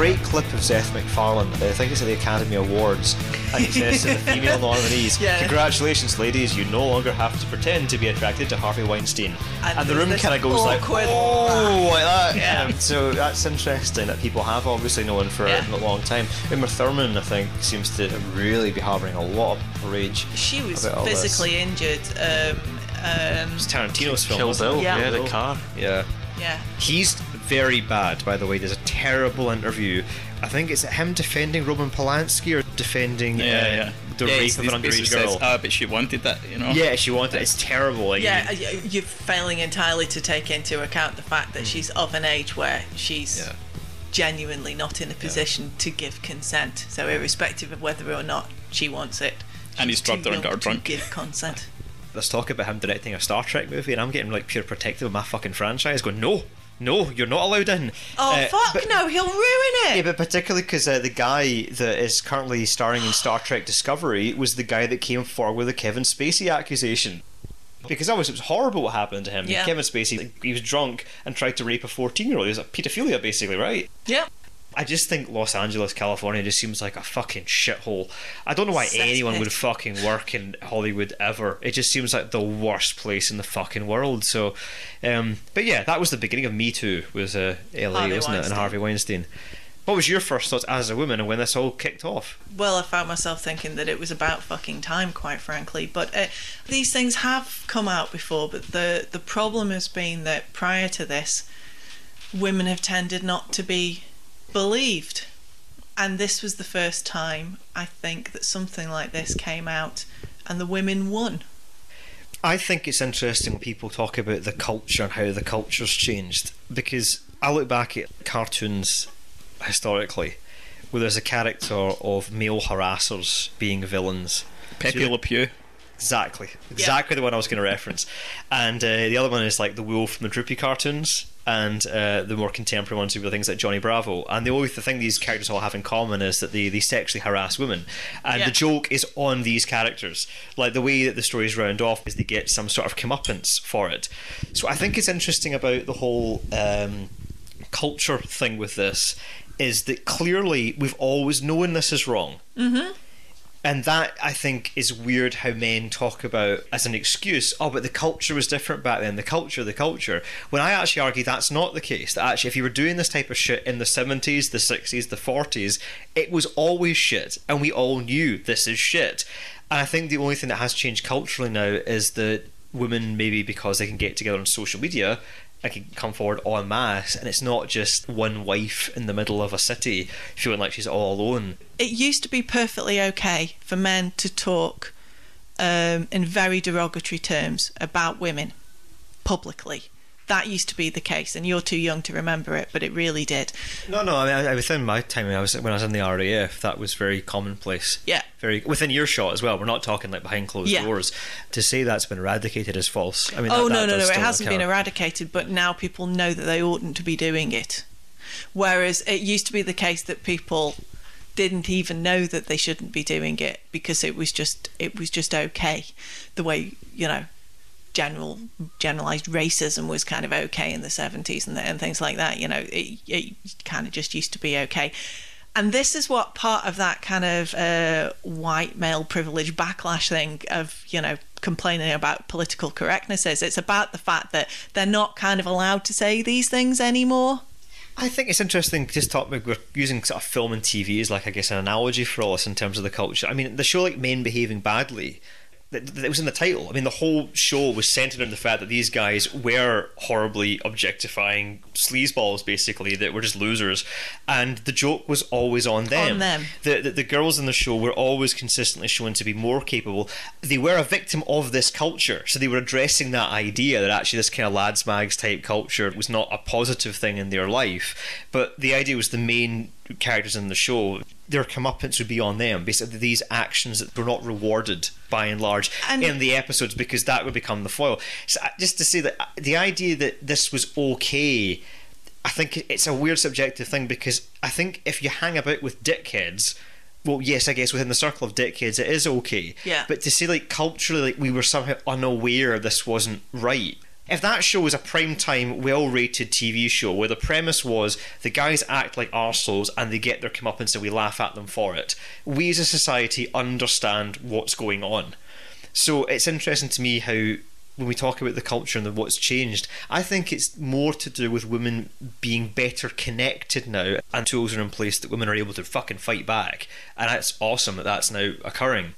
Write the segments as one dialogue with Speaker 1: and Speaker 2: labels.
Speaker 1: great clip of Seth MacFarlane, I think it's at the Academy Awards, and he says to the female nominees, congratulations ladies, you no longer have to pretend to be attracted to Harvey Weinstein. And the room kind of goes like, oh, like that. Yeah. So that's interesting that people have obviously known for a long time. Uma Thurman, I think, seems to really be harbouring a lot of rage.
Speaker 2: She was physically injured.
Speaker 1: It's Tarantino's film.
Speaker 3: Kill Bill, the car.
Speaker 1: Yeah. He's very bad, by the way. There's a terrible interview. I think it's him defending Roman Polanski or defending the rape of an underage girl.
Speaker 3: But she wanted that, you know.
Speaker 1: Yeah, she wanted it. It's terrible. Like,
Speaker 2: you're failing entirely to take into account the fact that she's of an age where she's genuinely not in a position to give consent. So irrespective of whether or not she wants it,
Speaker 3: and he's drugged her and got her drunk.
Speaker 2: Give consent.
Speaker 1: Let's talk about him directing a Star Trek movie, and I'm getting like pure protective of my fucking franchise, going, no, you're not allowed in.
Speaker 2: Oh, fuck no, he'll ruin it.
Speaker 1: Yeah, but particularly because the guy that is currently starring in Star Trek Discovery was the guy that came forward with the Kevin Spacey accusation. Because obviously it was horrible what happened to him. Yeah. Kevin Spacey, he was drunk and tried to rape a 14-year-old. He was like paedophilia, basically, right?
Speaker 2: Yeah.
Speaker 1: I just think Los Angeles, California just seems like a fucking shithole. I don't know why anyone would fucking work in Hollywood ever. It just seems like the worst place in the fucking world. So, but yeah, that was the beginning of Me Too, was LA, wasn't it? And Harvey Weinstein. What was your first thoughts as a woman and when this all kicked off?
Speaker 2: Well, I found myself thinking that it was about fucking time, quite frankly. But these things have come out before, but the problem has been that prior to this, women have tended not to be believed, and this was the first time I think that something like this came out and the women won.
Speaker 1: I think it's interesting when people talk about the culture and how the culture's changed, because I look back at cartoons historically where there's a character of male harassers being villains.
Speaker 3: Pepe Le Pew.
Speaker 1: Exactly the one I was going to reference. And the other one is like the Wolf from the Droopy cartoons, and the more contemporary ones would be things like Johnny Bravo. And the thing these characters all have in common is that they sexually harass women, and the joke is on these characters. Like the way that the stories round off is they get some sort of comeuppance for it. So I think it's interesting about the whole culture thing with this is that clearly we've always known this is wrong. And that, I think, is weird how men talk about as an excuse, but the culture was different back then, the culture. When I actually argue that's not the case, that actually if you were doing this type of shit in the 70s, the 60s, the 40s, it was always shit, and we all knew this is shit. And I think the only thing that has changed culturally now is that women, maybe because they can get together on social media, I can come forward en masse, and it's not just one wife in the middle of a city feeling like she's all alone.
Speaker 2: It used to be perfectly okay for men to talk in very derogatory terms about women publicly. That used to be the case, and you're too young to remember it, but it really did.
Speaker 1: No, I mean, within my time when I was in the RAF, that was very commonplace.
Speaker 2: Yeah.
Speaker 1: Very within earshot as well. We're not talking like behind closed doors. To say that's been eradicated is false. I mean,
Speaker 2: no, it hasn't been eradicated, but now people know that they oughtn't to be doing it. Whereas it used to be the case that people didn't even know that they shouldn't be doing it because it was just okay. The way, generalized racism was kind of okay in the 70s and things like that. It kind of just used to be okay. And this is what part of that kind of white male privilege backlash thing of, complaining about political correctness is. It's about the fact that they're not kind of allowed to say these things anymore.
Speaker 1: I think it's interesting to just talk about, we're using sort of film and TV as like, I guess, an analogy for all this in terms of the culture. I mean, the show like Men Behaving Badly, that was in the title. I mean, the whole show was centered on the fact that these guys were horribly objectifying sleazeballs, basically, that were just losers, and the joke was always on them. The girls in the show were always consistently shown to be more capable. They were a victim of this culture, so they were addressing that idea that actually this kind of lads mags type culture was not a positive thing in their life, but the idea was the main characters in the show, their comeuppance would be on them. Basically, these actions that were not rewarded by and large in the episodes, because that would become the foil. So just to say that the idea that this was okay, I think it's a weird subjective thing, because I think if you hang about with dickheads, well, yes, I guess within the circle of dickheads it is okay.
Speaker 2: Yeah.
Speaker 1: But to say like culturally, like we were somehow unaware this wasn't right, If that show was a primetime, well-rated TV show where the premise was the guys act like arseholes and they get their comeuppance and we laugh at them for it, we as a society understand what's going on. So it's interesting to me how, when we talk about the culture and what's changed, I think it's more to do with women being better connected now, and tools are in place that women are able to fucking fight back, and it's awesome that that's now occurring.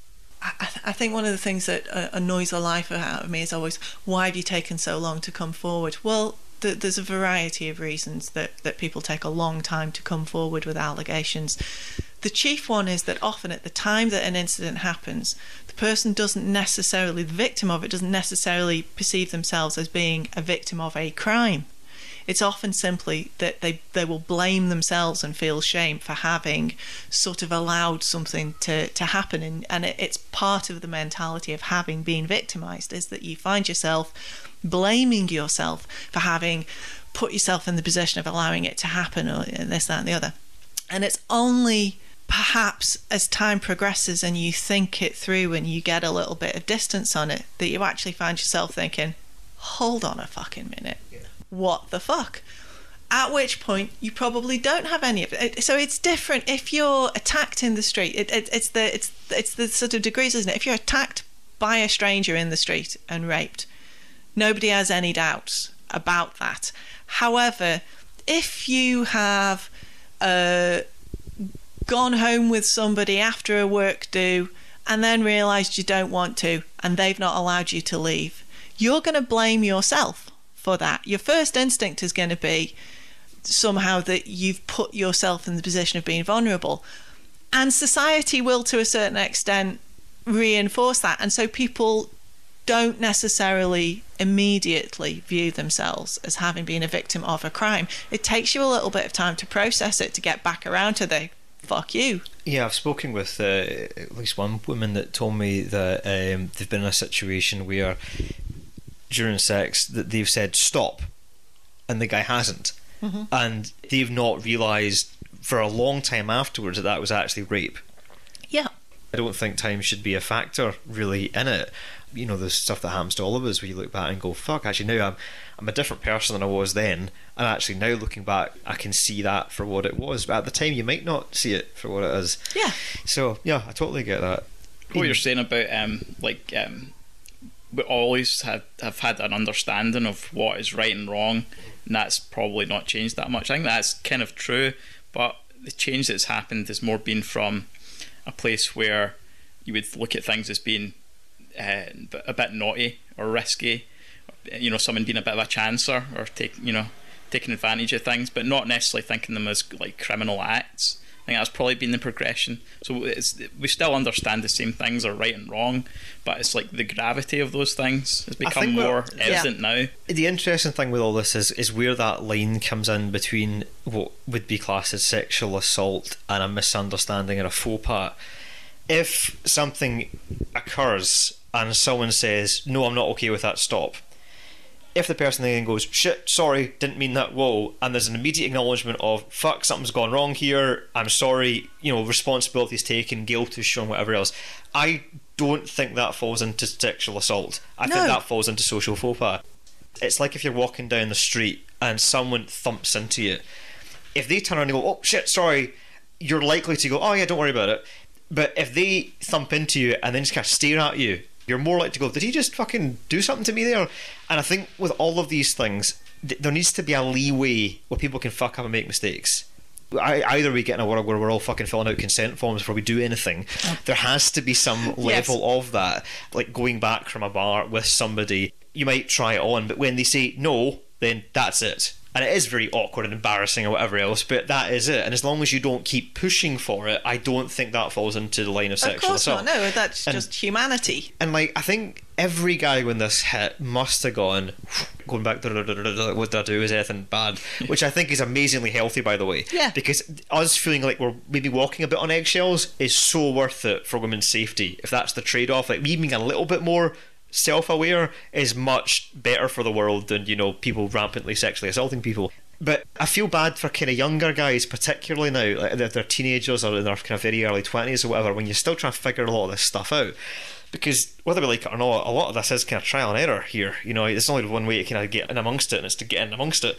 Speaker 2: I think one of the things that annoys the life out of me is always, why have you taken so long to come forward? Well, there's a variety of reasons that people take a long time to come forward with allegations. The chief one is that often at the time that an incident happens, the person doesn't necessarily, the victim of it doesn't necessarily perceive themselves as being a victim of a crime. It's often simply that they will blame themselves and feel shame for having sort of allowed something to happen. And it's part of the mentality of having been victimised, is that you find yourself blaming yourself for having put yourself in the position of allowing it to happen, or this, that and the other. And it's only perhaps as time progresses and you think it through and you get a little bit of distance on it, that you actually find yourself thinking, hold on a fucking minute. What the fuck? At which point you probably don't have any of it. So it's different if you're attacked in the street. It's the sort of degrees, isn't it? If you're attacked by a stranger in the street and raped, nobody has any doubts about that. However, if you have gone home with somebody after a work do and then realised you don't want to and they've not allowed you to leave, you're going to blame yourself for that. Your first instinct is going to be somehow that you've put yourself in the position of being vulnerable, and society will to a certain extent reinforce that, and so people don't necessarily immediately view themselves as having been a victim of a crime. It takes you a little bit of time to process it, to get back around to the fuck you.
Speaker 1: Yeah, I've spoken with at least one woman that told me that they've been in a situation where during sex that they've said stop and the guy hasn't, and they've not realised for a long time afterwards that was actually rape.
Speaker 2: Yeah,
Speaker 1: I don't think time should be a factor really in it. You know, the stuff that happens to all of us where you look back and go, fuck, actually now I'm a different person than I was then, and actually now looking back I can see that for what it was, but at the time you might not see it for what it is.
Speaker 2: Yeah.
Speaker 1: So yeah, I totally get that.
Speaker 3: What you're saying about we always have had an understanding of what is right and wrong, and that's probably not changed that much. I think that's kind of true, but the change that's happened has more been from a place where you would look at things as being a bit naughty or risky, you know, someone being a bit of a chancer or taking advantage of things, but not necessarily thinking them as like criminal acts. I think that's probably been the progression. So we still understand the same things are right and wrong, but it's like the gravity of those things has become more evident now.
Speaker 1: The interesting thing with all this is where that line comes in between what would be classed as sexual assault and a misunderstanding or a faux pas. If something occurs and someone says, no, I'm not okay with that, stop. If the person then goes, shit, sorry, didn't mean that, whoa, and there's an immediate acknowledgement of, fuck, something's gone wrong here, I'm sorry, you know, responsibility is taken, guilt is shown, whatever else, I don't think that falls into sexual assault. I think that falls into social faux pas. It's like if you're walking down the street and someone thumps into you. If they turn around and go, oh, shit, sorry, you're likely to go, oh yeah, don't worry about it. But if they thump into you and then just kind of stare at you, you're more likely to go, did he just fucking do something to me there? And I think with all of these things, there needs to be a leeway where people can fuck up and make mistakes. Either we get in a world where we're all fucking filling out consent forms before we do anything. There has to be some level of that. Like going back from a bar with somebody, you might try it on, but when they say no, then that's it. And it is very awkward and embarrassing or whatever else, but that is it. And as long as you don't keep pushing for it, I don't think that falls into the line of sexual assault.
Speaker 2: Of course not, no, that's just humanity.
Speaker 1: And like, I think every guy when this hit must have gone back to what did I do, is anything bad? Which I think is amazingly healthy, by the way.
Speaker 2: Yeah.
Speaker 1: Because us feeling like we're maybe walking a bit on eggshells is so worth it for women's safety. If that's the trade-off, like me being a little bit more self-aware is much better for the world than, you know, people rampantly sexually assaulting people. But I feel bad for kind of younger guys, particularly now, like they're teenagers or in their kind of very early 20s or whatever, when you're still trying to figure a lot of this stuff out. Because whether we like it or not, a lot of this is kind of trial and error here. You know, there's only one way to kind of get in amongst it, and it's to get in amongst it.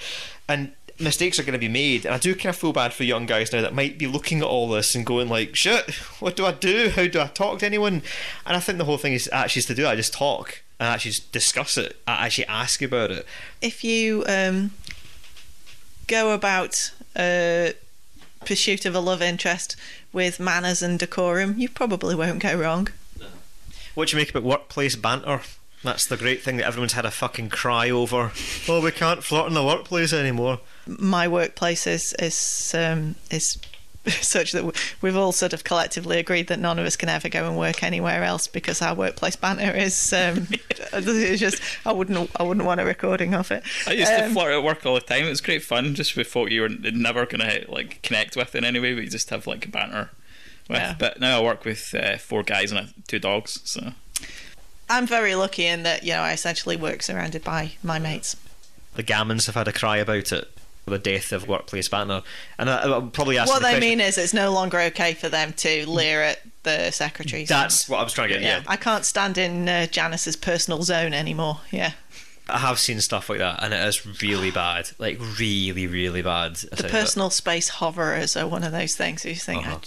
Speaker 1: And mistakes are going to be made, and I do kind of feel bad for young guys now that might be looking at all this and going like, shit, what do I do? How do I talk to anyone? And I think the whole thing is actually to do. I just talk and actually just discuss it. I actually ask about it.
Speaker 2: If you go about pursuit of a love interest with manners and decorum, you probably won't go wrong.
Speaker 1: What do you make about workplace banter? That's the great thing that everyone's had a fucking cry over. Oh, we can't flirt in the workplace anymore.
Speaker 2: My workplace is such that we've all sort of collectively agreed that none of us can ever go and work anywhere else because our workplace banter is it's just I wouldn't want a recording of it.
Speaker 3: I used to flirt at work all the time. It was great fun, just with folk you were never gonna like connect with in any way, but you just have like a banter with.
Speaker 2: Yeah.
Speaker 3: But now I work with 4 guys and 2 dogs, so
Speaker 2: I'm very lucky in that, you know, I essentially work surrounded by my mates.
Speaker 1: The Gammons have had a cry about it, the death of workplace banter, and I'll probably ask
Speaker 2: What
Speaker 1: the
Speaker 2: they
Speaker 1: question.
Speaker 2: mean is it's no longer okay for them to leer at the secretaries.
Speaker 1: That's what I was trying to get. Yeah,
Speaker 2: I can't stand in Janice's personal zone anymore. Yeah.
Speaker 1: I have seen stuff like that, and it is really bad, like really, really bad.
Speaker 2: The personal space hoverers are one of those things where you think,
Speaker 1: Uh-huh.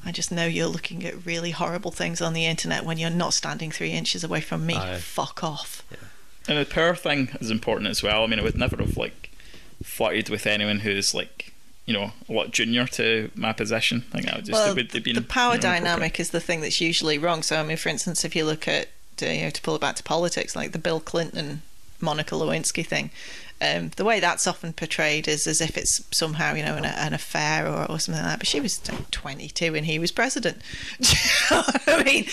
Speaker 2: I just know you're looking at really horrible things on the internet when you're not standing 3 inches away from me.
Speaker 1: Aye.
Speaker 2: Fuck off.
Speaker 1: Yeah.
Speaker 3: and the power thing is important as well. I mean, I would never have like flirted with anyone who's like, you know, a lot junior to my position. I think that would just
Speaker 2: Well,
Speaker 3: would have been
Speaker 2: the power
Speaker 3: you know,
Speaker 2: dynamic is the thing that's usually wrong. So, I mean, for instance, if you look at, to pull it back to politics, like the Bill Clinton, Monica Lewinsky thing, the way that's often portrayed is as if it's somehow, you know, an affair or something like that. But she was 22 and he was president. Do you know what I mean?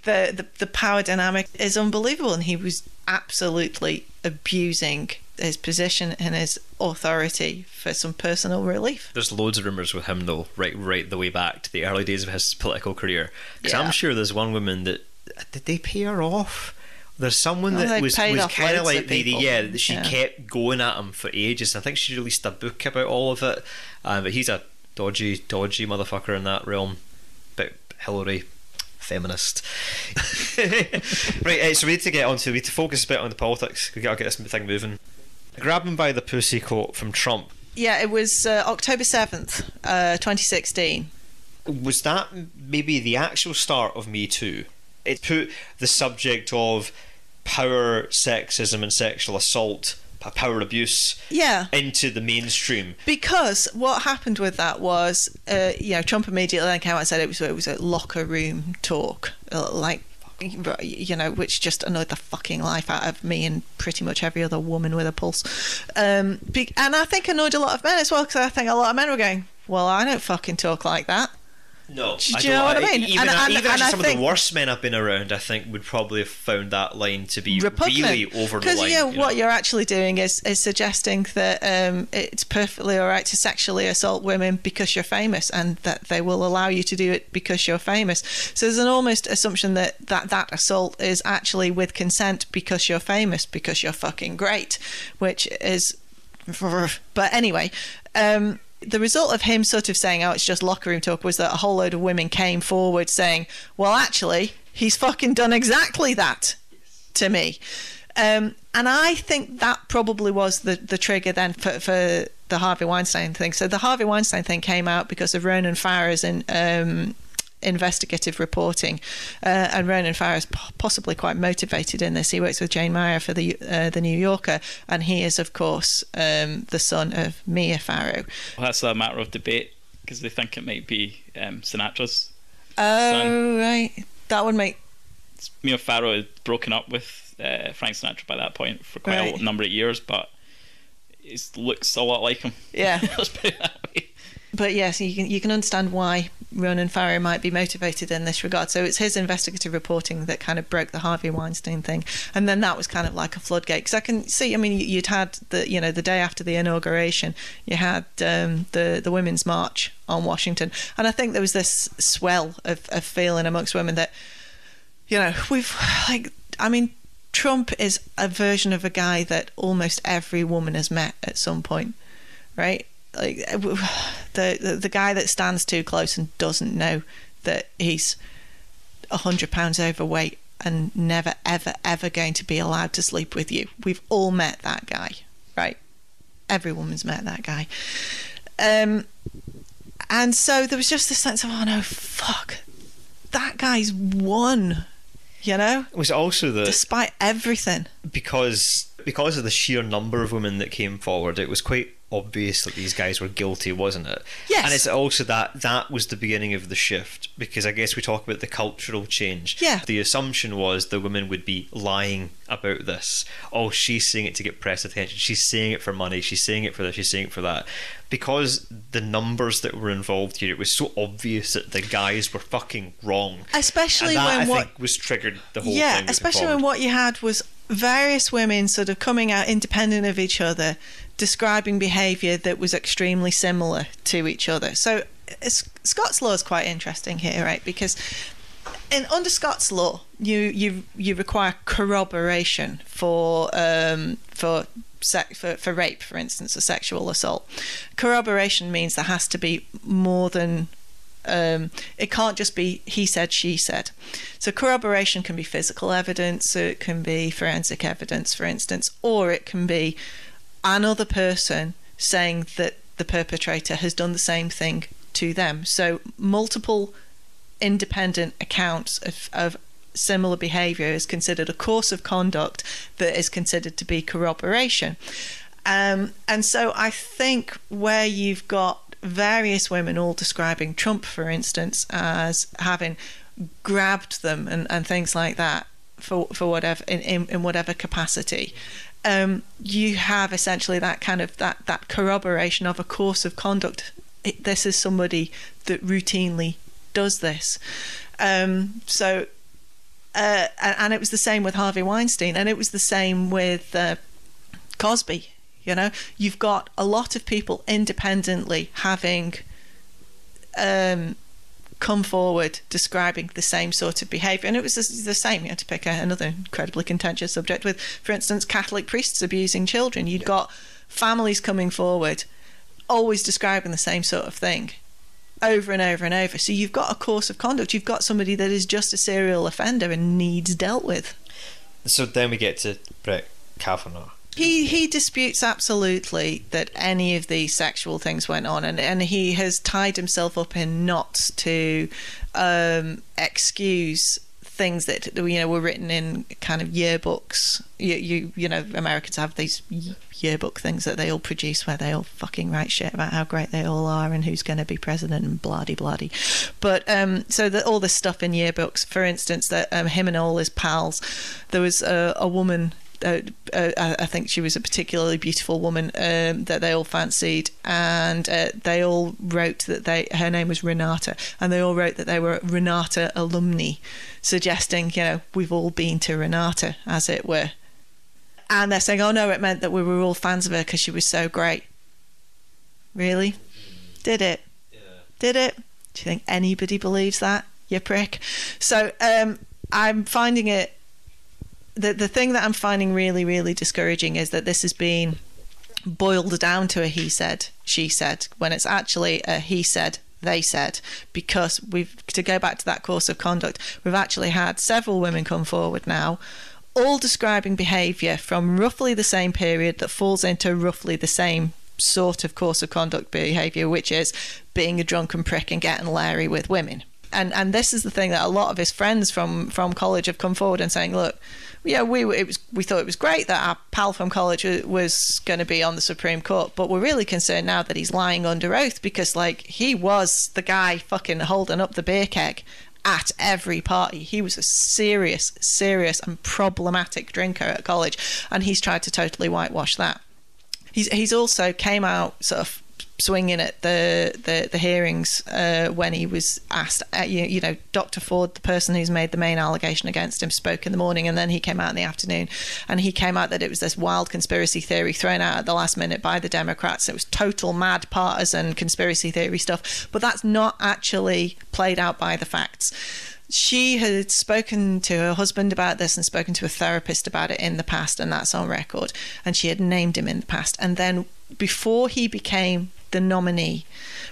Speaker 2: the power dynamic is unbelievable, and he was absolutely abusing his position and his authority for some personal relief.
Speaker 1: There's loads of rumours with him though, right the way back to the early days of his political career. Because
Speaker 2: Yeah.
Speaker 1: I'm sure there's one woman that did they pay her off? There's someone
Speaker 2: Oh,
Speaker 1: that
Speaker 2: they
Speaker 1: was
Speaker 2: paid off
Speaker 1: kind of
Speaker 2: loads
Speaker 1: like
Speaker 2: of people.
Speaker 1: that she
Speaker 2: Yeah.
Speaker 1: kept going at him for ages. I think she released a book about all of it. But he's a dodgy motherfucker in that realm. But Hillary, feminist. Right, so we need to focus a bit on the politics. We gotta get this thing moving. Grab him by the pussy quote from Trump.
Speaker 2: Yeah, it was October 7th, 2016.
Speaker 1: Was that maybe the actual start of Me Too? It put the subject of power, sexism and sexual assault, power abuse,
Speaker 2: Yeah.
Speaker 1: into the mainstream.
Speaker 2: Because what happened with that was, Trump immediately then came out and said it was a locker room talk, like, you know, which just annoyed the fucking life out of me and pretty much every other woman with a pulse. And I think annoyed a lot of men as well, because I think a lot of men were going, well, I don't fucking talk like that.
Speaker 1: No,
Speaker 2: Do you know what I mean?
Speaker 1: Even
Speaker 2: And
Speaker 1: actually
Speaker 2: I
Speaker 1: some of
Speaker 2: think-
Speaker 1: the worst men I've been around, I think, would probably have found that line to be
Speaker 2: Repugnant.
Speaker 1: really over the line.
Speaker 2: Because what you're actually doing is suggesting that it's perfectly all right to sexually assault women because you're famous, and that they will allow you to do it because you're famous. So there's an almost assumption that assault is actually with consent because you're famous, because you're fucking great, which is... But anyway... the result of him sort of saying, oh, it's just locker room talk, was that a whole load of women came forward saying, well, actually, he's fucking done exactly that to me. And I think that probably was the trigger then for the Harvey Weinstein thing. So the Harvey Weinstein thing came out because of Ronan Farrow's investigative reporting, and Ronan Farrow is possibly quite motivated in this. He works with Jane Meyer for the New Yorker, and he is, of course, the son of Mia Farrow.
Speaker 3: Well, that's a matter of debate because they think it might be Sinatra's
Speaker 2: Oh,
Speaker 3: son.
Speaker 2: right. That would make...
Speaker 3: Mia Farrow had broken up with Frank Sinatra by that point for quite
Speaker 2: Right.
Speaker 3: a number of years, but he looks a lot like him.
Speaker 2: Yeah.
Speaker 3: Let's put it that way.
Speaker 2: But yes, you can understand why Ronan Farrow might be motivated in this regard. So it's his investigative reporting that kind of broke the Harvey Weinstein thing, and then that was kind of like a floodgate. Because I can see, I mean, you'd had the day after the inauguration, you had the Women's March on Washington, and I think there was this swell of feeling amongst women that, you know, Trump is a version of a guy that almost every woman has met at some point, right? Like the guy that stands too close and doesn't know that he's £100 overweight and never, ever, ever going to be allowed to sleep with you. We've all met that guy, right? Every woman's met that guy. And so there was just this sense of, oh no, fuck, that guy's won, you know?
Speaker 1: It was also
Speaker 2: despite everything.
Speaker 1: Because of the sheer number of women that came forward, it was quite obvious that these guys were guilty, wasn't it?
Speaker 2: Yes.
Speaker 1: And it's also that was the beginning of the shift, because I guess we talk about the cultural change.
Speaker 2: Yeah.
Speaker 1: The assumption was the women would be lying about this. Oh, she's saying it to get press attention. She's saying it for money. She's saying it for this. She's saying it for that. Because the numbers that were involved here, it was so obvious that the guys were fucking wrong.
Speaker 2: Especially
Speaker 1: and that,
Speaker 2: when
Speaker 1: I think was triggered the whole thing.
Speaker 2: Yeah, especially when what you had was various women sort of coming out independent of each other, describing behaviour that was extremely similar to each other. So Scots law is quite interesting here, right? Because under Scots law, you require corroboration for rape, for instance, or sexual assault. Corroboration means there has to be more than it can't just be he said, she said. So corroboration can be physical evidence, so it can be forensic evidence, for instance, or it can be another person saying that the perpetrator has done the same thing to them. So multiple independent accounts of similar behaviour is considered a course of conduct that is considered to be corroboration. And so I think where you've got various women all describing Trump, for instance, as having grabbed them and things like that for whatever in whatever capacity, you have essentially that kind of that corroboration of a course of conduct. This is somebody that routinely does this. And it was the same with Harvey Weinstein, and it was the same with Cosby. You know, you've got a lot of people independently having come forward describing the same sort of behaviour. And it was the same, you had to pick another incredibly contentious subject with, for instance, Catholic priests abusing children. You'd got families coming forward always describing the same sort of thing over and over and over. So you've got a course of conduct. You've got somebody that is just a serial offender and needs dealt with.
Speaker 1: So then we get to Brett Kavanaugh.
Speaker 2: He disputes absolutely that any of these sexual things went on, and he has tied himself up in knots to excuse things that were written in kind of yearbooks. You know, Americans have these yearbook things that they all produce where they all fucking write shit about how great they all are and who's going to be president and blah-de-blah-de. But so that all this stuff in yearbooks, for instance, that him and all his pals, there was a woman. I think she was a particularly beautiful woman that they all fancied, and they all wrote that her name was Renata, and they all wrote that they were Renata alumni, suggesting, we've all been to Renata, as it were. And they're saying, oh no, it meant that we were all fans of her because she was so great. Really? Did it? Yeah. Did it? Do you think anybody believes that, you prick? So I'm finding it. The thing that I'm finding really, really discouraging is that this has been boiled down to a he said, she said, when it's actually a he said, they said, because to go back to that course of conduct, we've actually had several women come forward now, all describing behaviour from roughly the same period that falls into roughly the same sort of course of conduct behaviour, which is being a drunken prick and getting leery with women. And this is the thing that a lot of his friends from college have come forward and saying, look, yeah, we thought it was great that our pal from college was going to be on the Supreme Court, but we're really concerned now that he's lying under oath, because he was the guy fucking holding up the beer keg at every party. He was a serious and problematic drinker at college, and he's tried to totally whitewash that. He's also came out sort of swinging at the hearings when he was asked. Dr. Ford, the person who's made the main allegation against him, spoke in the morning, and then he came out in the afternoon, and he came out that it was this wild conspiracy theory thrown out at the last minute by the Democrats. It was total mad partisan conspiracy theory stuff, but that's not actually played out by the facts. She had spoken to her husband about this and spoken to a therapist about it in the past, and that's on record, and she had named him in the past. And then before he became the nominee,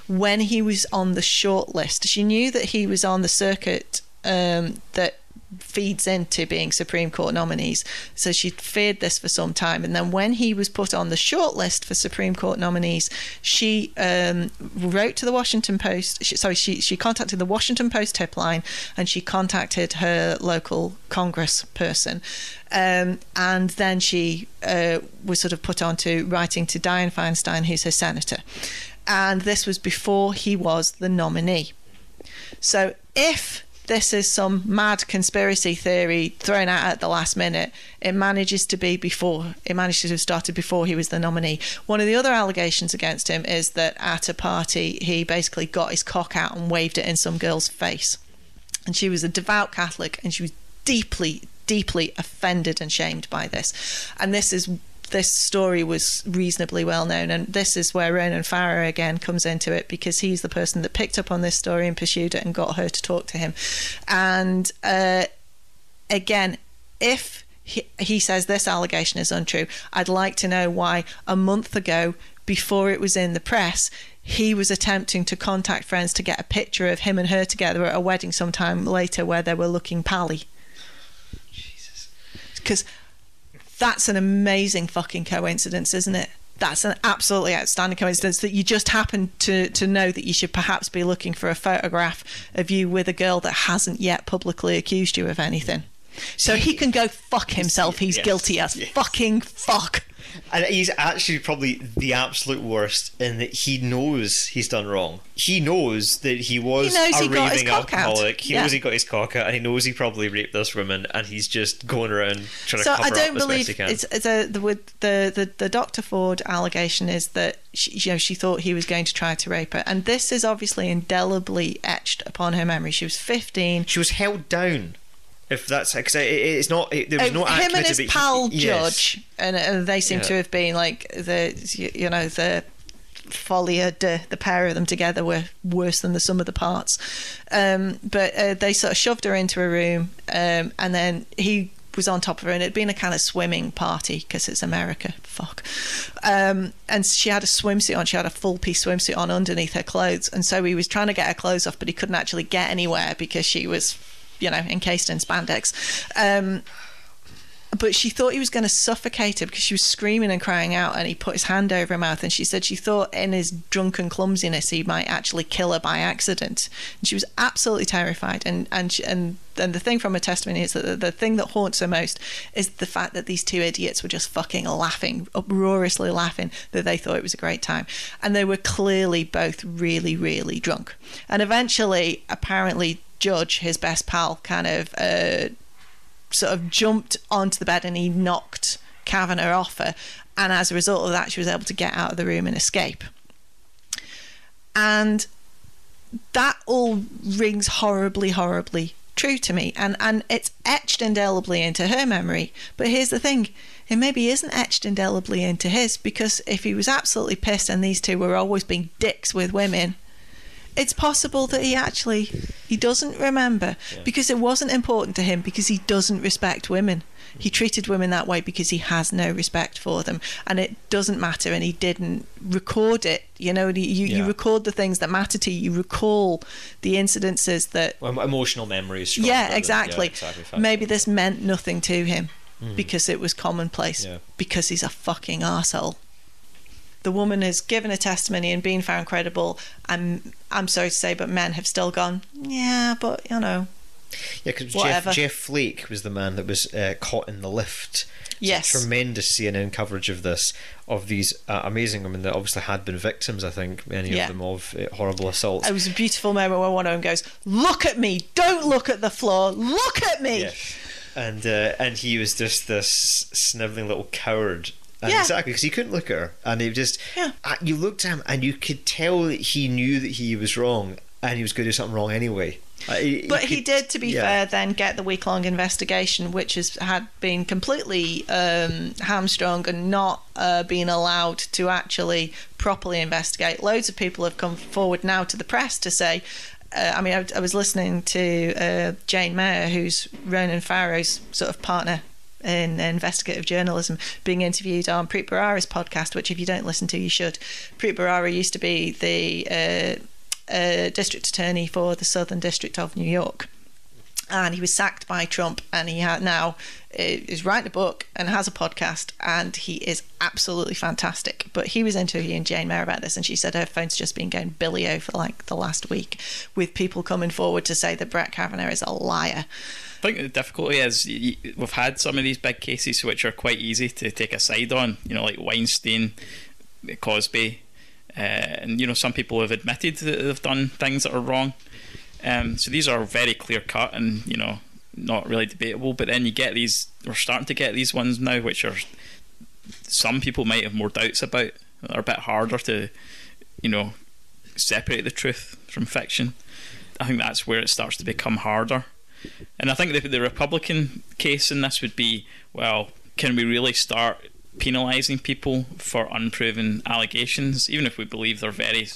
Speaker 2: when he was on the short list, she knew that he was on the circuit that feeds into being Supreme Court nominees. So she feared this for some time, and then when he was put on the shortlist for Supreme Court nominees, she wrote to the Washington Post. She contacted the Washington Post tip line, and she contacted her local congressperson, and then she was sort of put on to writing to Dianne Feinstein, who's her senator, and this was before he was the nominee. So if this is some mad conspiracy theory thrown out at the last minute, it managed to have started before he was the nominee. One of the other allegations against him is that at a party he basically got his cock out and waved it in some girl's face, and she was a devout Catholic, and she was deeply offended and shamed by this. And this story was reasonably well known, and this is where Ronan Farrow again comes into it, because he's the person that picked up on this story and pursued it and got her to talk to him. And again, if he says this allegation is untrue, I'd like to know why a month ago, before it was in the press, he was attempting to contact friends to get a picture of him and her together at a wedding sometime later where they were looking pally. Jesus. Because that's an amazing fucking coincidence, isn't it? That's an absolutely outstanding coincidence that you just happen to know that you should perhaps be looking for a photograph of you with a girl that hasn't yet publicly accused you of anything. So he can go fuck himself. He's guilty as fucking fuck.
Speaker 1: And he's actually probably the absolute worst in that he knows he's done wrong. He knows that he was a raving alcoholic. He knows he got his cock out, and he knows he probably raped this woman, and he's just going around trying to cover up as best he can.
Speaker 2: The Dr. Ford allegation is that she thought he was going to try to rape her, and this is obviously indelibly etched upon her memory. She was 15.
Speaker 1: She was held down. If that's because it's not, there was no
Speaker 2: him and his pal Judge, and they seem to have been like the folie de the pair of them together were worse than the sum of the parts. But they sort of shoved her into a room, and then he was on top of her, and it'd been a kind of swimming party because it's America. Fuck. And she had a swimsuit on. She had a full piece swimsuit on underneath her clothes, and so he was trying to get her clothes off, but he couldn't actually get anywhere because she was, encased in spandex. But she thought he was going to suffocate her because she was screaming and crying out, and he put his hand over her mouth, and she said she thought in his drunken clumsiness he might actually kill her by accident. And she was absolutely terrified. And the thing from her testimony is that the thing that haunts her most is the fact that these two idiots were just fucking laughing, uproariously laughing, that they thought it was a great time. And they were clearly both really, really drunk. And eventually, apparently, Judge, his best pal, kind of sort of jumped onto the bed and he knocked Kavanagh off her, and as a result of that she was able to get out of the room and escape. And that all rings horribly, horribly true to me, and it's etched indelibly into her memory. But here's the thing, it maybe isn't etched indelibly into his, because if he was absolutely pissed and these two were always being dicks with women, it's possible that he doesn't remember, because it wasn't important to him, because he doesn't respect women. He treated women that way because he has no respect for them, and it doesn't matter, and he didn't record it. You record the things that matter to you. You recall the incidences that...
Speaker 1: emotional memories.
Speaker 2: Exactly. Maybe this meant nothing to him because it was commonplace, because he's a fucking arsehole. The woman has given a testimony and been found credible, and I'm sorry to say, but men have still gone, but
Speaker 1: Yeah, because Jeff Flake was the man that was caught in the lift.
Speaker 2: Yes.
Speaker 1: Tremendous CNN coverage of this, of these amazing women that obviously had been victims, I think, many of them, of horrible assaults.
Speaker 2: It was a beautiful moment where one of them goes, "Look at me, don't look at the floor, look at me!"
Speaker 1: Yes. And he was just this snivelling little coward. Exactly, because he couldn't look at her, and he just you looked at him and you could tell that he knew that he was wrong, and he was going to do something wrong anyway.
Speaker 2: He did, to be fair, then get the week-long investigation, which had been completely hamstrung and not being allowed to actually properly investigate. Loads of people have come forward now to the press to say, I was listening to Jane Mayer, who's Ronan Farrow's sort of partner in investigative journalism, being interviewed on Preet Bharara's podcast, which if you don't listen to, you should. Preet Bharara used to be the district attorney for the Southern District of New York, and he was sacked by Trump, and he now is writing a book and has a podcast, and he is absolutely fantastic. But he was interviewing Jane Mayer about this, and she said her phone's just been going billy-o for like the last week with people coming forward to say that Brett Kavanaugh is a liar.
Speaker 3: I think the difficulty is we've had some of these big cases which are quite easy to take a side on, you know, like Weinstein, Cosby, and you know, some people have admitted that they've done things that are wrong. So these are very clear cut and, you know, not really debatable. But then you get these, we're starting to get these ones now which are, some people might have more doubts about, are a bit harder to, you know, separate the truth from fiction. I think that's where it starts to become harder. And I think the Republican case in this would be, well, can we really start penalising people for unproven allegations, even if we believe they're very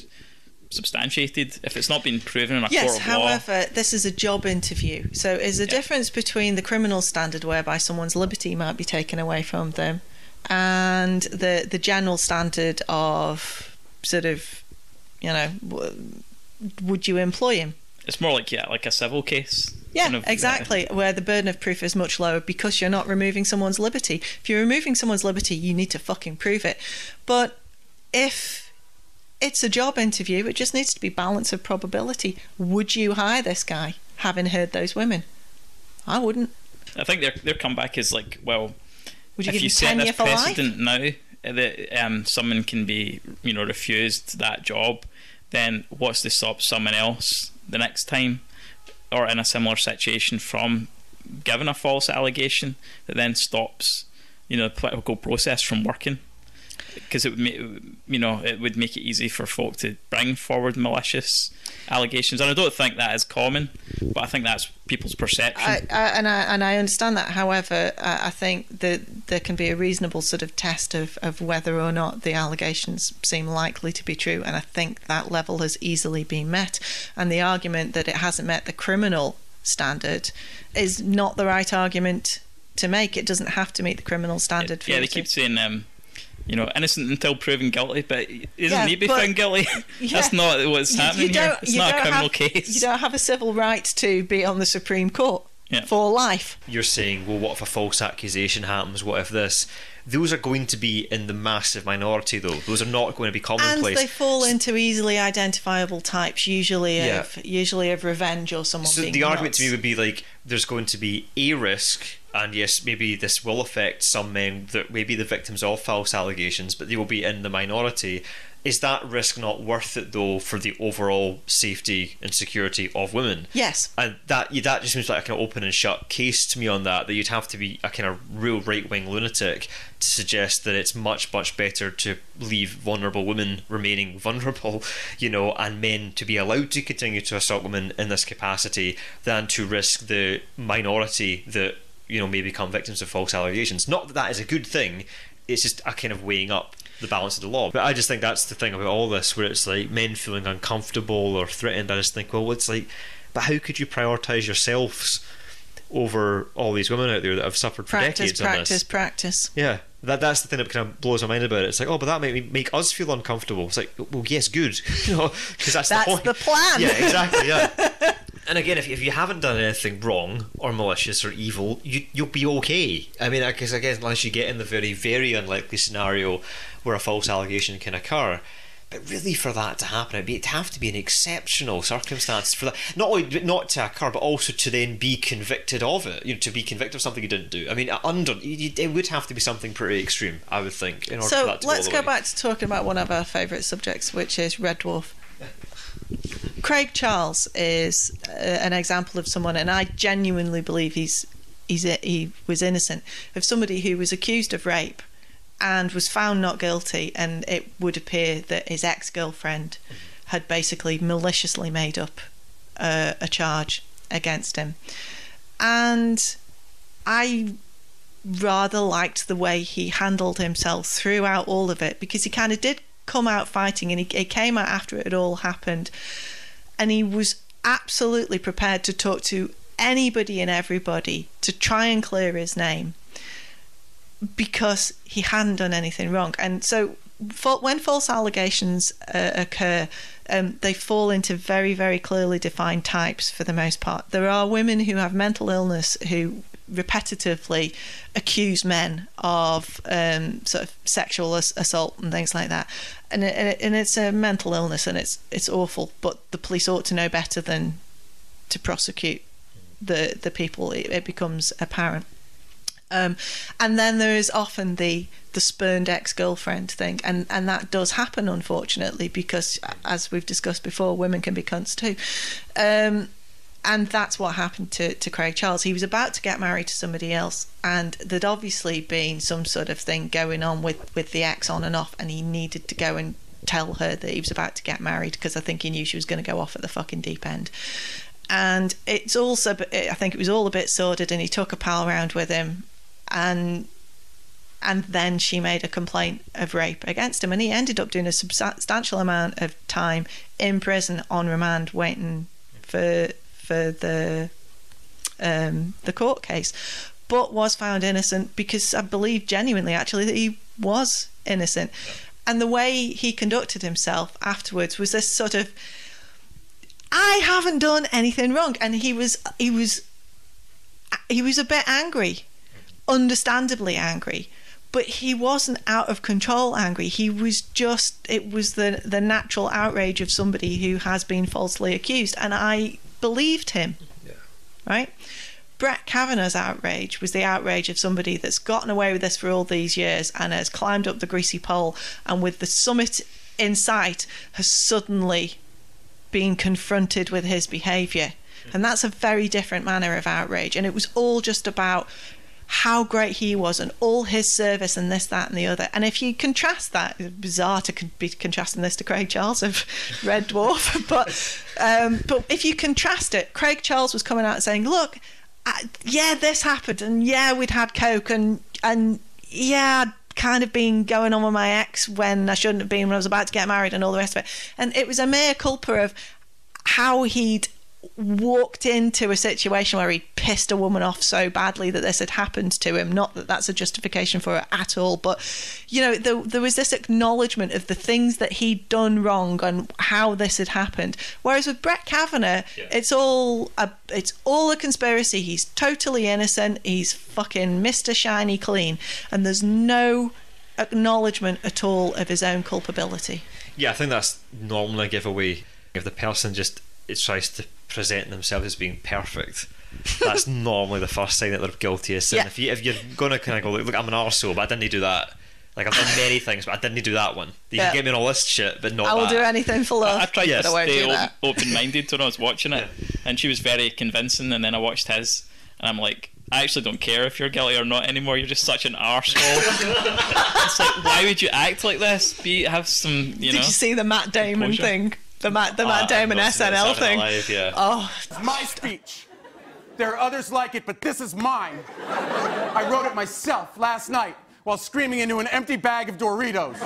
Speaker 3: substantiated, if it's not been proven in a court of law?
Speaker 2: Yes, however, this is a job interview. So is the difference between the criminal standard whereby someone's liberty might be taken away from them and the general standard of sort of, you know, would you employ him?
Speaker 3: It's more like, like a civil case.
Speaker 2: Yeah,
Speaker 3: kind of,
Speaker 2: exactly, where the burden of proof is much lower because you're not removing someone's liberty. If you're removing someone's liberty, you need to fucking prove it. But if it's a job interview, it just needs to be balance of probability. Would you hire this guy, having heard those women? I wouldn't.
Speaker 3: I think their comeback is like, well,
Speaker 2: would you
Speaker 3: if
Speaker 2: give
Speaker 3: you
Speaker 2: him
Speaker 3: set
Speaker 2: 10
Speaker 3: this
Speaker 2: year for life?
Speaker 3: precedent now that someone can be, you know, refused that job, then what's to stop someone else the next time or in a similar situation from giving a false allegation that then stops, you know, the political process from working? Because it would make, you know, it would make it easy for folk to bring forward malicious allegations, and I don't think that is common, but I think that's people's perception.
Speaker 2: I understand that. However, I think that there can be a reasonable sort of test of whether or not the allegations seem likely to be true, and I think that level has easily been met. And the argument that it hasn't met the criminal standard is not the right argument to make. It doesn't have to meet the criminal standard.
Speaker 3: Yeah, they keep saying, you know, innocent until proven guilty, but he doesn't need to be found guilty. That's not what's happening here. It's not a criminal case.
Speaker 2: You don't have a civil right to be on the Supreme Court for life.
Speaker 1: You're saying, well, what if a false accusation happens? What if this? Those are going to be in the massive minority, though. Those are not going to be commonplace.
Speaker 2: And they fall into easily identifiable types, usually of revenge or someone being
Speaker 1: the argument
Speaker 2: nuts.
Speaker 1: to me would be like, there's going to be a risk, and yes, maybe this will affect some men that may be the victims of false allegations, but they will be in the minority. Is that risk not worth it, though, for the overall safety and security of women?
Speaker 2: Yes.
Speaker 1: And that just seems like a kind of open and shut case to me on that you'd have to be a kind of real right-wing lunatic to suggest that it's much, much better to leave vulnerable women remaining vulnerable, you know, and men to be allowed to continue to assault women in this capacity than to risk the minority that, you know, may become victims of false allegations. Not that that is a good thing, it's just a kind of weighing up the balance of the law. But I just think that's the thing about all this, where it's like men feeling uncomfortable or threatened. I just think, well, it's like, but how could you prioritise yourselves over all these women out there that have suffered for decades on this?
Speaker 2: Practice.
Speaker 1: Yeah, that's the thing that kind of blows my mind about it. It's like, oh, but that might make us feel uncomfortable. It's like, well, yes, good, you know, because that's the point.
Speaker 2: That's the plan.
Speaker 1: Yeah, exactly. Yeah. And again, if you haven't done anything wrong or malicious or evil, you'll be okay. I mean, because again, unless you get in the very, very unlikely scenario where a false allegation can occur. But really, for that to happen, it'd have to be an exceptional circumstance for that not only not to occur, but also to then be convicted of it. You know, to be convicted of something you didn't do. I mean, it would have to be something pretty extreme, I would think, in order for that to go all the way.
Speaker 2: So let's go back to talking about one of our favourite subjects, which is Red Dwarf. Craig Charles is an example of someone, and I genuinely believe he was innocent, of somebody who was accused of rape and was found not guilty, and it would appear that his ex-girlfriend had basically maliciously made up a charge against him. And I rather liked the way he handled himself throughout all of it, because he kind of did come out fighting, and he came out after it had all happened, and he was absolutely prepared to talk to anybody and everybody to try and clear his name, because he hadn't done anything wrong. And so when false allegations occur, they fall into very, very clearly defined types for the most part. There are women who have mental illness who repetitively accuse men of sort of sexual assault and things like that, and it's a mental illness, and it's awful, but the police ought to know better than to prosecute the people. It becomes apparent. And then there is often the spurned ex-girlfriend thing, and that does happen, unfortunately, because, as we've discussed before, women can be cunts too. And that's what happened to Craig Charles. He was about to get married to somebody else, and there'd obviously been some sort of thing going on with the ex on and off, and he needed to go and tell her that he was about to get married, because I think he knew she was going to go off at the fucking deep end. And it's also, I think it was all a bit sordid, and he took a pal around with him, and then she made a complaint of rape against him, and he ended up doing a substantial amount of time in prison on remand, waiting for the court case, but was found innocent, because I believe genuinely, actually, that he was innocent. And the way he conducted himself afterwards was this sort of, I haven't done anything wrong, and he was a bit angry, understandably angry, but he wasn't out of control angry. He was just, it was the natural outrage of somebody who has been falsely accused, and I believed him.
Speaker 1: Yeah.
Speaker 2: Right? Brett Kavanaugh's outrage was the outrage of somebody that's gotten away with this for all these years and has climbed up the greasy pole, and with the summit in sight has suddenly been confronted with his behaviour. And that's a very different manner of outrage, and it was all just about how great he was and all his service and this, that and the other. And if you contrast that, it's bizarre to be contrasting this to Craig Charles of Red Dwarf, but if you contrast it, Craig Charles was coming out and saying, look, yeah, this happened, and yeah, we'd had coke, and yeah, I'd kind of been going on with my ex when I shouldn't have been, when I was about to get married, and all the rest of it. And it was a mea culpa of how he'd walked into a situation where he pissed a woman off so badly that this had happened to him. Not that that's a justification for it at all, but you know, there was this acknowledgement of the things that he'd done wrong and how this had happened. Whereas with Brett Kavanaugh, it's all a conspiracy. He's totally innocent. He's fucking Mr. Shiny Clean, and there's no acknowledgement at all of his own culpability.
Speaker 1: Yeah, I think that's normally a giveaway. If the person just tries to present themselves as being perfect, that's normally the first sign that they're guilty of sin.
Speaker 2: Yeah.
Speaker 1: If you're going to kind of go, look, I'm an arsehole, but I didn't do that. Like, I've done many things, but I didn't do that one. You can get me on all this shit, but not that.
Speaker 2: I will do anything for love.
Speaker 3: I tried
Speaker 2: to stay
Speaker 3: open-minded when I was watching it, and she was very convincing, and then I watched his, and I'm like, I actually don't care if you're guilty or not anymore. You're just such an arsehole. It's like, why would you act like this? Have some, you know.
Speaker 2: Did you see the Matt Damon
Speaker 3: composure
Speaker 2: thing? The Matt Damon SNL thing.
Speaker 1: Live, yeah.
Speaker 2: Oh,
Speaker 4: It's my speech. There are others like it, but this is mine. I wrote it myself last night while screaming into an empty bag of Doritos.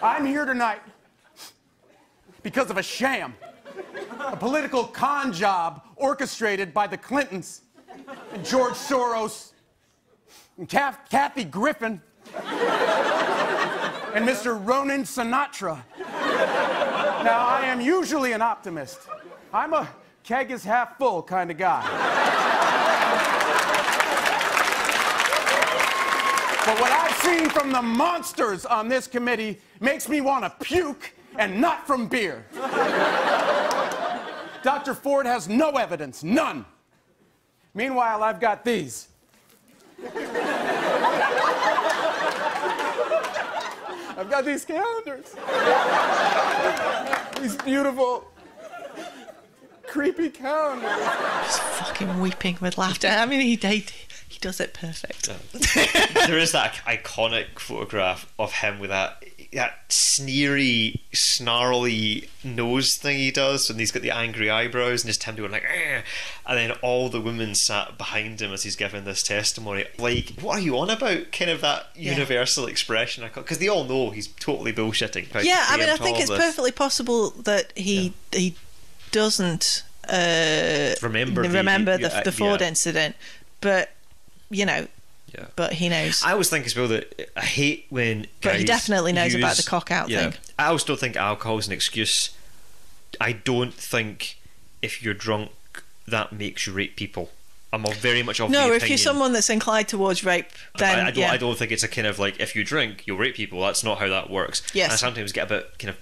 Speaker 4: I'm here tonight because of a sham, a political con job orchestrated by the Clintons and George Soros and Kathy Griffin and Mr. Ronan Sinatra. Now, I am usually an optimist. I'm a keg is half full kind of guy. But what I've seen from the monsters on this committee makes me want to puke, and not from beer. Dr. Ford has no evidence, none. Meanwhile, I've got these. I've got these calendars. These beautiful, creepy calendars.
Speaker 2: he's fucking weeping with laughter. I mean, he does it perfect.
Speaker 1: There is that iconic photograph of him with that sneery, snarly nose thing he does, and he's got the angry eyebrows, and just him doing like, "Argh!" And then all the women sat behind him as he's giving this testimony. Like, what are you on about? Kind of that universal expression, because they all know he's totally bullshitting.
Speaker 2: Yeah, I mean, I think it's perfectly possible that he doesn't remember the Ford incident, but you know,
Speaker 1: Yeah.
Speaker 2: But he knows.
Speaker 1: I always think as well that I hate when guys
Speaker 2: But he definitely knows about the cock out thing.
Speaker 1: I also don't think alcohol is an excuse. I don't think if you're drunk that makes you rape people. I'm very much of the opinion.
Speaker 2: No, if you're someone that's inclined towards rape, then
Speaker 1: I don't think it's a kind of like, if you drink you'll rape people. That's not how that works.
Speaker 2: Yes.
Speaker 1: And I sometimes get a bit kind of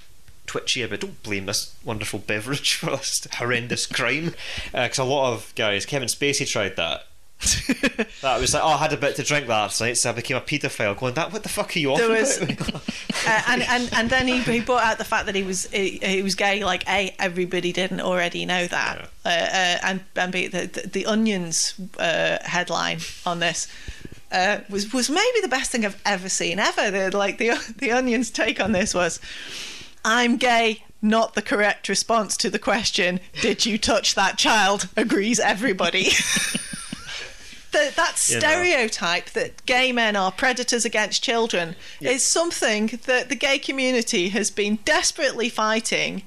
Speaker 1: twitchy about, don't blame this wonderful beverage for this horrendous crime, because a lot of guys, Kevin Spacey tried that. That was like, I had a bit to drink last night, so I became a paedophile. Going, what the fuck are you on about?
Speaker 2: And then he brought out the fact that he was gay. Like, A, everybody didn't already know that, and B, the Onion's headline on this was maybe the best thing I've ever seen ever. The Onion's take on this was, I'm gay, not the correct response to the question, did you touch that child? Agrees everybody. That stereotype that gay men are predators against children is something that the gay community has been desperately fighting.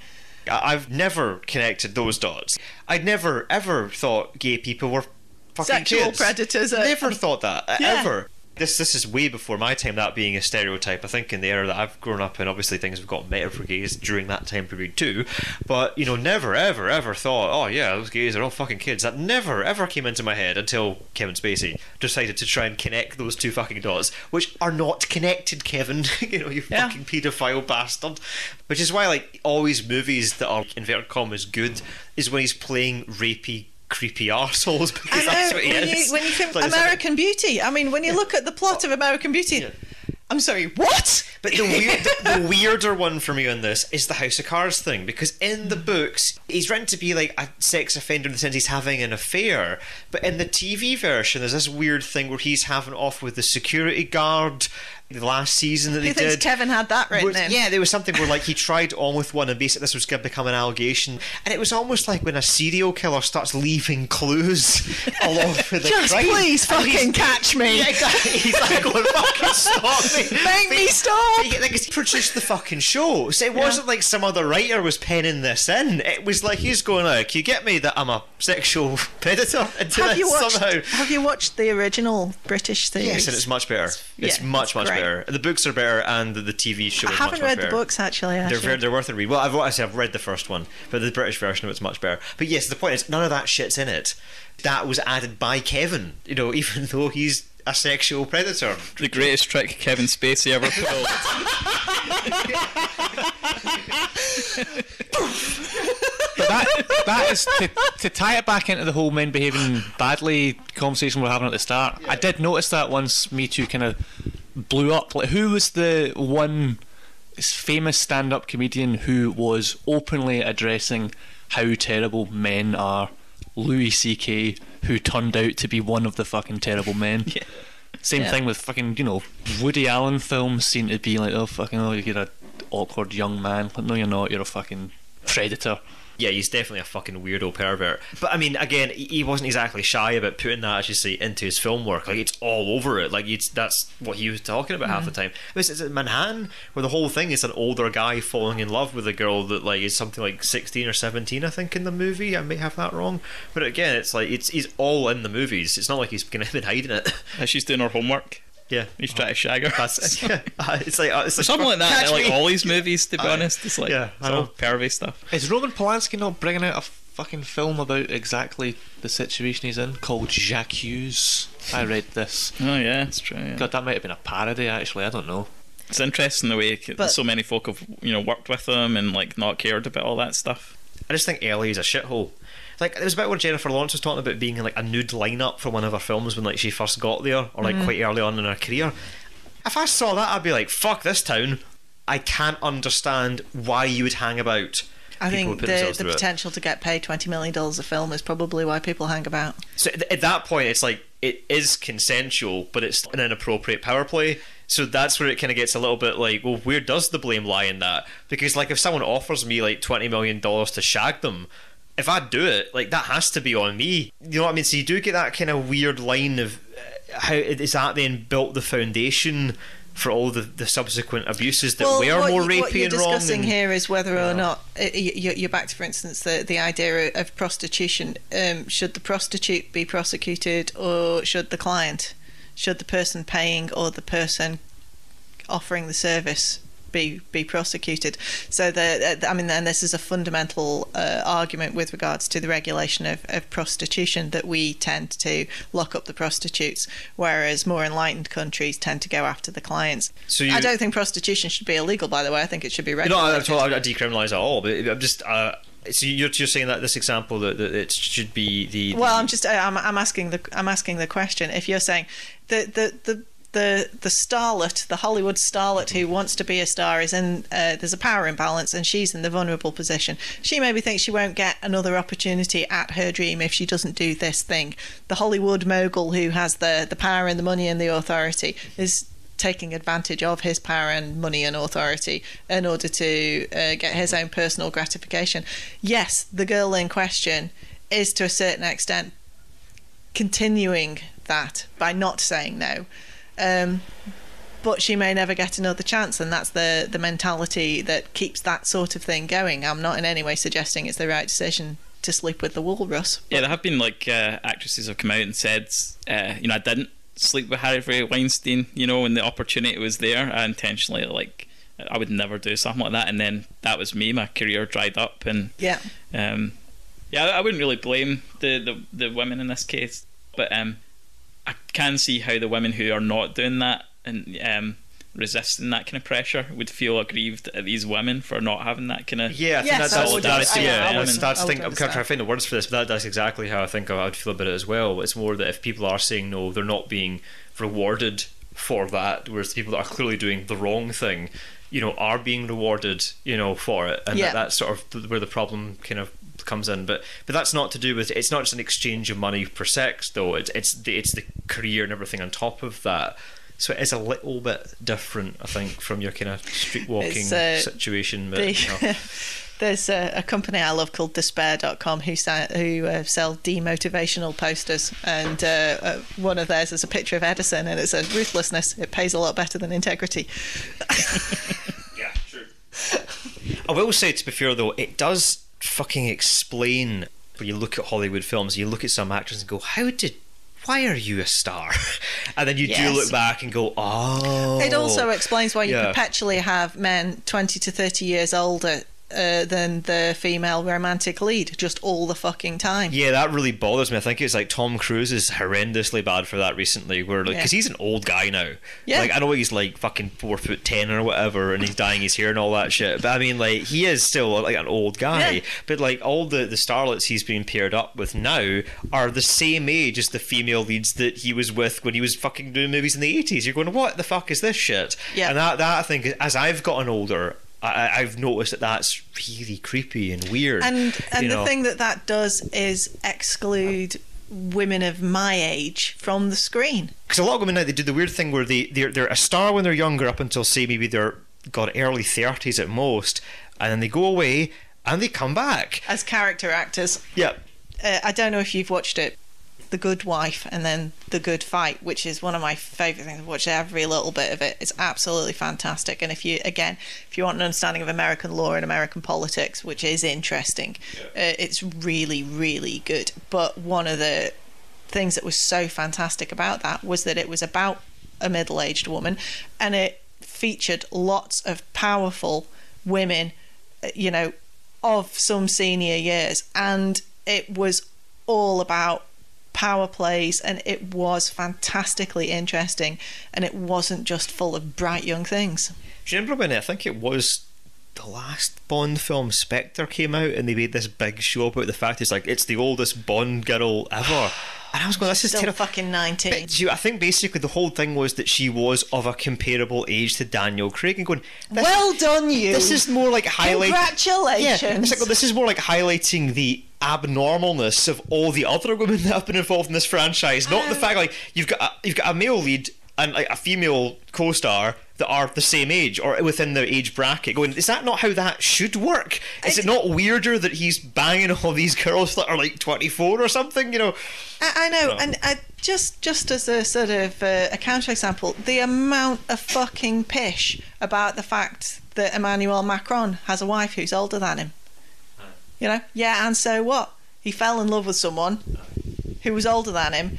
Speaker 1: I've never connected those dots. I'd never ever thought gay people were fucking
Speaker 2: sexual
Speaker 1: kids.
Speaker 2: predators.
Speaker 1: Never thought that,
Speaker 2: Yeah.
Speaker 1: ever. This is way before my time, that being a stereotype. I think in the era that I've grown up in, obviously things have gotten better for gays during that time period too, but never ever thought, oh yeah, those gays are all fucking kids. That never ever came into my head until Kevin Spacey decided to try and connect those two fucking dots, which are not connected, Kevin. You fucking paedophile bastard. Which is why, like, all these movies that are inverted commas good is when he's playing rapey, creepy arseholes, because that's what he is.
Speaker 2: When you think American Beauty, I mean, when you look at the plot of American Beauty, I'm sorry, what?
Speaker 1: But the weirder one for me on this is the House of Cards thing, because in the books he's written to be like a sex offender in the sense he's having an affair, but in the TV version there's this weird thing where he's having off with the security guard. The last season that they
Speaker 2: Who thinks
Speaker 1: did,
Speaker 2: Kevin had that written in?
Speaker 1: Yeah, there was something where like he tried on with one and basically this was going to become an allegation, and it was almost like when a serial killer starts leaving clues along with the
Speaker 2: Just
Speaker 1: crime.
Speaker 2: please fucking catch me.
Speaker 1: Yeah, exactly. He's like going, fucking stop me.
Speaker 2: Make me stop.
Speaker 1: Like, he produced the fucking show, so it wasn't like some other writer was penning this in. It was like he's going, can you get me that I'm a sexual predator into this somehow?
Speaker 2: Have you watched the original British series?
Speaker 1: Yes, and it's much better. It's much
Speaker 2: great.
Speaker 1: better. The books are better, and the TV show is much better.
Speaker 2: I haven't read the books actually.
Speaker 1: They're worth a read. Well, I've read the first one, but the British version of it's much better. But yes, the point is none of that shit's in it. That was added by Kevin. Even though he's a sexual predator.
Speaker 3: The greatest trick Kevin Spacey ever pulled.
Speaker 5: But that is to tie it back into the whole men behaving badly conversation we were having at the start. I did notice that once Me Too kind of blew up. Like, who was the one famous stand-up comedian who was openly addressing how terrible men are? Louis C.K., who turned out to be one of the fucking terrible men.
Speaker 1: Yeah.
Speaker 5: Same thing with fucking, Woody Allen films seem to be like, you're an awkward young man. Like, no, you're not. You're a fucking predator.
Speaker 1: Yeah, he's definitely a fucking weirdo pervert. But I mean, again, he wasn't exactly shy about putting that, as you say, into his film work. Like, it's all over it. Like, that's what he was talking about half the time. Is it Manhattan, where the whole thing is an older guy falling in love with a girl that like is something like 16 or 17, I think, in the movie. I may have that wrong, but again, it's like he's all in the movies. It's not like he's been hiding it.
Speaker 3: She's doing her homework.
Speaker 1: Yeah,
Speaker 3: He's trying to shag her.
Speaker 1: It's like
Speaker 3: Something like that. Like all these movies, to be honest, it's like
Speaker 1: I
Speaker 3: it's all pervy stuff.
Speaker 5: Is Roman Polanski not bringing out a fucking film about exactly the situation he's in called J'accuse? I read this.
Speaker 3: Oh yeah, it's true. Yeah.
Speaker 5: God, that might have been a parody actually. I don't know.
Speaker 3: It's interesting the way so many folk have worked with him and like not cared about all that stuff.
Speaker 1: I just think Ellie is a shithole. Like, there was a bit where Jennifer Lawrence was talking about being in like a nude lineup for one of her films when like she first got there, or like quite early on in her career. If I saw that, I'd be like, fuck this town. I can't understand why you would hang about.
Speaker 2: I think the potential to get paid $20 million a film is probably why people hang about.
Speaker 1: So at that point, it's like, it is consensual, but it's an inappropriate power play. So that's where it kind of gets a little bit like, well, where does the blame lie in that? Because like, if someone offers me like $20 million to shag them, if I do it, like, that has to be on me. You know what I mean? So you do get that kind of weird line of how is that then built the foundation for all the subsequent abuses that were more rapey and wrong.
Speaker 2: What you're discussing here is whether or not you're back to, for instance, the idea of prostitution. Should the prostitute be prosecuted, or should the client? should the person paying or the person offering the service be prosecuted. So and this is a fundamental argument with regards to the regulation of prostitution, that we tend to lock up the prostitutes, whereas more enlightened countries tend to go after the clients. So I don't think prostitution should be illegal, by the way. I think it should be regulated.
Speaker 1: No, I decriminalise it all, but I'm just so you're saying that this example that it should be the
Speaker 2: well, I'm asking the question. If you're saying the starlet, the Hollywood starlet who wants to be a star, is in there's a power imbalance and she's in the vulnerable position. She maybe thinks she won't get another opportunity at her dream if she doesn't do this thing. The Hollywood mogul who has the power and the money and the authority is taking advantage of his power and money and authority in order to get his own personal gratification. Yes, the girl in question is to a certain extent continuing that by not saying no. But she may never get another chance, and that's the mentality that keeps that sort of thing going. I'm not in any way suggesting it's the right decision to sleep with the walrus.
Speaker 3: Yeah, there have been actresses have come out and said, I didn't sleep with Harvey Weinstein, when the opportunity was there. I intentionally, I would never do something like that, and then that was me. My career dried up, and I wouldn't really blame the women in this case, but I can see how the women who are not doing that and resisting that kind of pressure would feel aggrieved at these women for not having that kind of
Speaker 1: that's
Speaker 3: solidarity.
Speaker 1: I'm trying to find the words for this, but that's exactly how I think I would feel about it as well. It's more that if people are saying no, they're not being rewarded for that, whereas the people that are clearly doing the wrong thing, are being rewarded, for it, and that's sort of where the problem kind of comes in. But that's not to do with, it's not just an exchange of money for sex, though. It's the career and everything on top of that. So it is a little bit different, I think, from your kind of streetwalking situation. But,
Speaker 2: there's a company I love called Despair.com who sell demotivational posters, and one of theirs is a picture of Edison, and it says, "Ruthlessness, it pays a lot better than integrity."
Speaker 1: Yeah, true. I will say, to be fair though, it does fucking explain, when you look at Hollywood films, you look at some actors and go, why are you a star? And then you do look back and go, oh.
Speaker 2: It also explains why you perpetually have men 20 to 30 years older than the female romantic lead, just all the fucking time.
Speaker 1: Yeah, that really bothers me. I think it's like Tom Cruise is horrendously bad for that recently, where because he's an old guy now. Yeah. I know he's fucking 4'10" or whatever, and he's dyeing his hair and all that shit. But I mean, he is still an old guy. Yeah. But all the starlets he's being paired up with now are the same age as the female leads that he was with when he was fucking doing movies in the 80s. You're going, what the fuck is this shit? Yeah. And that I think, as I've gotten older, I've noticed that's really creepy and weird.
Speaker 2: And the thing that does is exclude women of my age from the screen.
Speaker 1: Because a lot of women now, they do the weird thing where they're a star when they're younger, up until, say, maybe they're early 30s at most, and then they go away and they come back
Speaker 2: as character actors.
Speaker 1: Yeah.
Speaker 2: I don't know if you've watched it, The Good Wife and then The Good Fight, which is one of my favourite things. I've watched every little bit of it. It's absolutely fantastic. And if you want an understanding of American law and American politics, which is interesting, it's really, really good. But one of the things that was so fantastic about that was that it was about a middle-aged woman, and it featured lots of powerful women, of some senior years, and it was all about power plays, and it was fantastically interesting, and it wasn't just full of bright young things.
Speaker 1: Do you remember when I think it was the last Bond film, Spectre, came out, and they made this big show about the fact it's the oldest Bond girl ever? And I was going, this is
Speaker 2: still fucking 19.
Speaker 1: I think basically the whole thing was that she was of a comparable age to Daniel Craig, and going,
Speaker 2: well done, you.
Speaker 1: This is more like highlighting.
Speaker 2: Congratulations.
Speaker 1: Yeah, it's this is more like highlighting the abnormalness of all the other women that have been involved in this franchise, not the fact you've got a male lead and a female co-star that are the same age or within the age bracket, going, is that not how that should work? Is it not weirder that he's banging all these girls that are 24 or something?
Speaker 2: I know, and just as a sort of a counterexample, the amount of fucking pish about the fact that Emmanuel Macron has a wife who's older than him. And so what? He fell in love with someone who was older than him,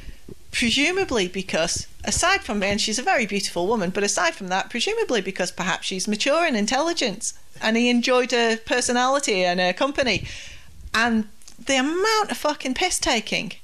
Speaker 2: presumably because, aside from, and she's a very beautiful woman, but aside from that, presumably because perhaps she's mature and intelligent, and he enjoyed her personality and her company. And the amount of fucking piss taking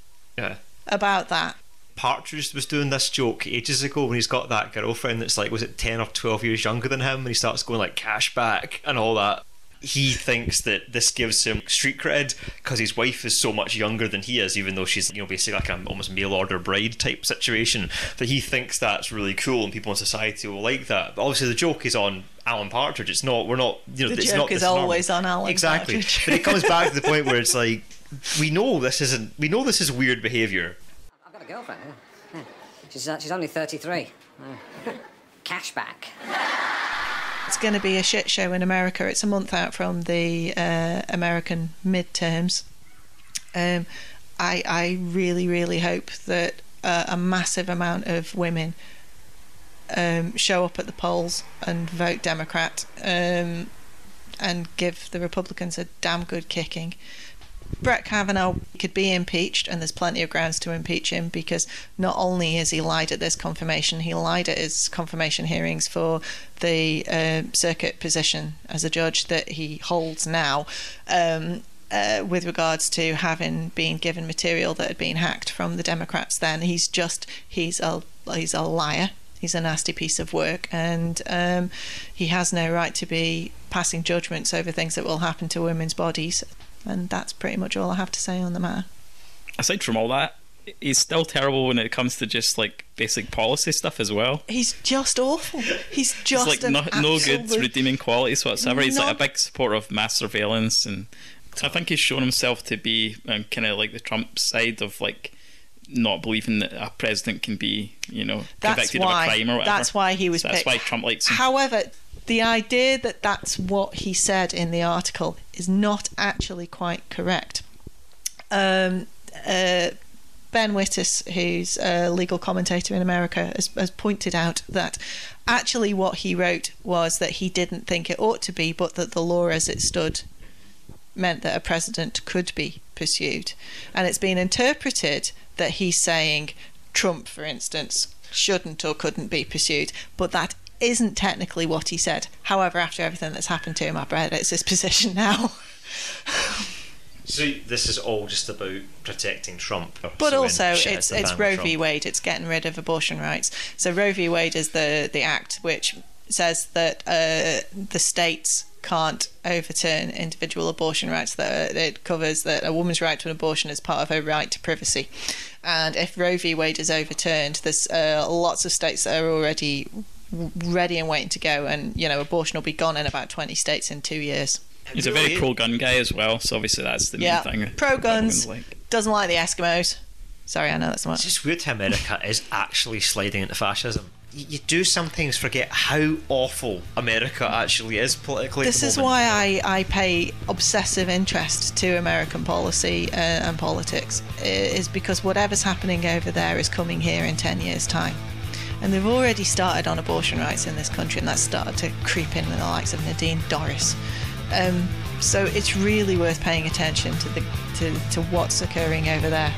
Speaker 2: about that.
Speaker 1: Partridge was doing this joke ages ago when he's got that girlfriend that's like, was it 10 or 12 years younger than him, and he starts going like cash back and all that. He thinks that this gives him street cred because his wife is so much younger than he is, even though she's, you know, basically like an almost mail order bride type situation. That he thinks that's really cool and people in society will like that. But obviously the joke is on Alan Partridge. It's not. We're not. You know,
Speaker 2: the
Speaker 1: it's
Speaker 2: joke
Speaker 1: not
Speaker 2: is always on Alan
Speaker 1: exactly.
Speaker 2: Partridge.
Speaker 1: But it comes back to the point where it's like, we know this isn't. We know this is weird behaviour.
Speaker 6: I've got a girlfriend. Yeah. She's only 33. Cash back.
Speaker 2: It's going to be a shit show in America. It's a month out from the American midterms. I really, really hope that a massive amount of women show up at the polls and vote Democrat and give the Republicans a damn good kicking. Brett Kavanaugh could be impeached, and there's plenty of grounds to impeach him, because not only has he lied at this confirmation, he lied at his confirmation hearings for the circuit position as a judge that he holds now, with regards to having been given material that had been hacked from the Democrats then. He's a liar. He's a nasty piece of work, and he has no right to be passing judgments over things that will happen to women's bodies. And that's pretty much all I have to say on the matter.
Speaker 3: Aside from all that, he's still terrible when it comes to just like basic policy stuff as well.
Speaker 2: He's just awful. He's just
Speaker 3: like no good redeeming qualities whatsoever. He's like a big supporter of mass surveillance, and I think he's shown himself to be kind of like the Trump side of like not believing that a president can be, you know, convicted of a crime or whatever.
Speaker 2: That's why he was
Speaker 3: picked. That's why Trump likes him.
Speaker 2: However, the idea that that's what he said in the article is not actually quite correct. Ben Wittes, who's a legal commentator in America, has pointed out that actually what he wrote was that he didn't think it ought to be, but that the law as it stood meant that a president could be pursued. And it's been interpreted that he's saying Trump, for instance, shouldn't or couldn't be pursued, but that isn't technically what he said. However, after everything that's happened to him, I bet it's his position now.
Speaker 1: So this is all just about protecting Trump.
Speaker 2: But also, it's Roe v. Wade. It's getting rid of abortion rights. So Roe v. Wade is the act which says that the states can't overturn individual abortion rights. That it covers that a woman's right to an abortion is part of her right to privacy. And if Roe v. Wade is overturned, there's lots of states that are already ready and waiting to go, and you know, abortion will be gone in about 20 states in 2 years.
Speaker 3: He's a very pro-gun guy as well, so obviously that's the main thing.
Speaker 2: Pro-guns, doesn't like the Eskimos. Sorry, I know that's not.
Speaker 1: It's just weird how America is actually sliding into fascism. You do sometimes forget how awful America actually is politically.
Speaker 2: This is why I pay obsessive interest to American policy and politics, is because whatever's happening over there is coming here in 10 years' time. And they've already started on abortion rights in this country, and that's started to creep in with the likes of Nadine Dorries. So it's really worth paying attention to what's occurring over there.